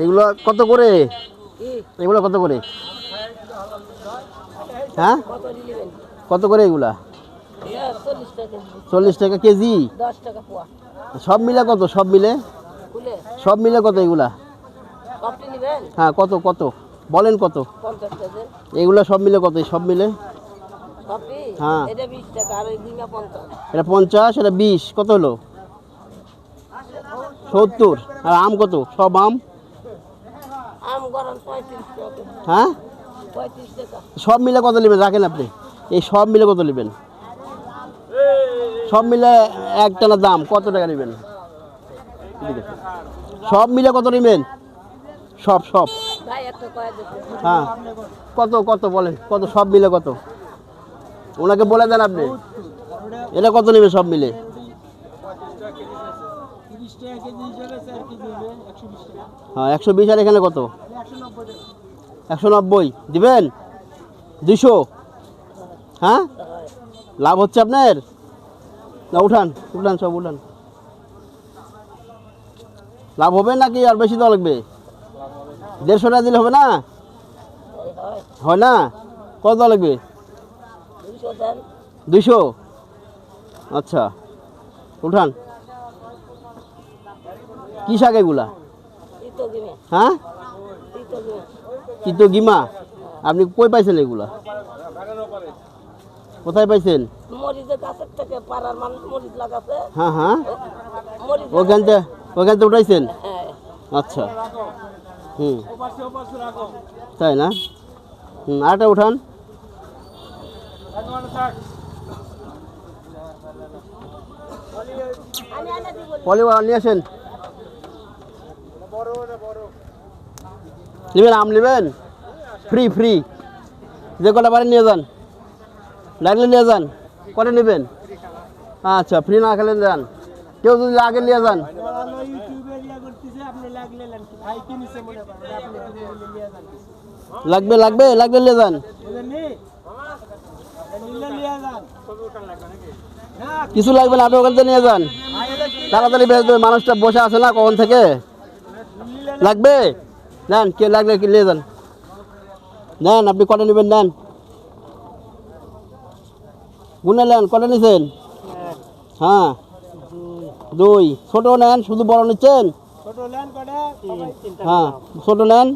এগুলো কত করে? এগুলো কত করে? হ্যাঁ, কত করে এগুলা? 40 টাকা কেজি। সব মিলে কত? সব মিলে কত এগুলা? হ্যাঁ, কত কত বলেন কত? এগুলা সব মিলে কত? সব মিলে হ্যাঁ, এটা 50, এটা 20, কত হলো? 70। আর আম কত? সব আম হ্যাঁ, সব মিলে কত নেবেন? রাখেন আপনি, এই সব মিলে কত নেবেন? সব মিলে একটানা দাম কত টাকা নেবেন? সব মিলে কত নেবেন? সব সব হ্যাঁ, কত কত বলেন কত? সব মিলে কত? ওনাকে বলে দেন আপনি। এটা কত নেবেন সব মিলে? হ্যাঁ, 120। আর এখানে কত? 190 দিবেন? 200? হ্যাঁ, লাভ হচ্ছে আপনার? না, উঠান উঠান, সব উঠান। লাভ হবে নাকি আর বেশি দেওয়া লাগবে? 150 টাকা দিলে হবে না? হয় না? কত দেওয়া লাগবে? 200? আচ্ছা, উঠান। কি শাক এগুলা? হ্যাঁ, তিতো গিমা। আপনি কই পাইছেন এগুলা? কোথায় পাইছেন? হ্যাঁ হ্যাঁ, ওইখান থেকে উঠাইছেন? আচ্ছা, হুম, তাই না? হুম, আরেকটা উঠান। পলিওয়াল নিয়ে আসেন। নেবেন আম? নেবেন? ফ্রি ফ্রি, যে কটা পারেন নিয়ে যান, লাগলে নিয়ে যান। কটা নেবেন? আচ্ছা, ফ্রি না খেলে যান, কেউ যদি আগে নিয়ে যান। লাগবে লাগবে লাগলে নিয়ে যান, কিছু লাগবে না, আপনি ওখান থেকে নিয়ে যান। তাড়াতাড়ি বেশ দেবে, মানুষটা বসে আছে না কখন থেকে। লাগবে? নেন, কে লাগলে কি নিয়ে যান। নেন, আপনি কটা নেবেন? নেন, গুনে নেন। কটা নিছেন? হ্যাঁ, 2। ছোট নেন, শুধু বড় নিচ্ছেন? হ্যাঁ, ছোট নেন।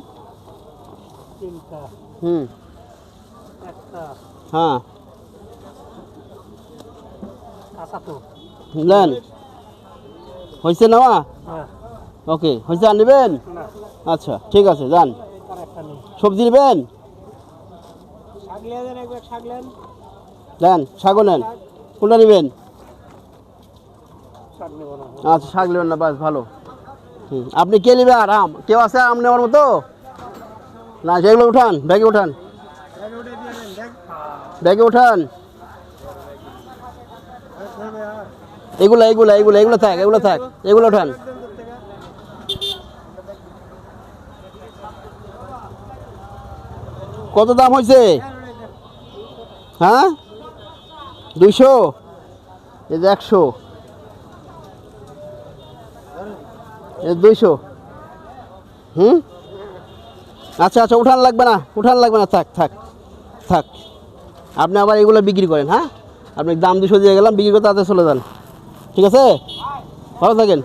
হুম, হ্যাঁ, নেন। হয়েছে নেওয়া? ওকে, হয়েছে। আর নেবেন? আচ্ছা, ঠিক আছে, যান। সবজি নেবেন? দেন, শাকও নেন। কোনটা নেবেন? আচ্ছা, শাক নেবেন না, বাস ভালো। হুম, আপনি কে নেবে? আর আম কেউ আছে আম নেওয়ার মতো? না, সেগুলো উঠান, ব্যাগে উঠান, ব্যাগে উঠান। এগুলো এগুলো এগুলো এগুলো থাক, এগুলো থাক, এগুলো উঠান। কত দাম হয়েছে? হ্যাঁ, 200? এই যে 100, এই 200। হুম, আচ্ছা আচ্ছা, উঠান লাগবে না, উঠান লাগবে না, থাক থাক থাক। আপনি আবার এগুলো বিক্রি করেন? হ্যাঁ, আপনি দাম 200 দিয়ে গেলাম, বিক্রি করতে তাতে চলে যান। ঠিক আছে, ভালো থাকেন।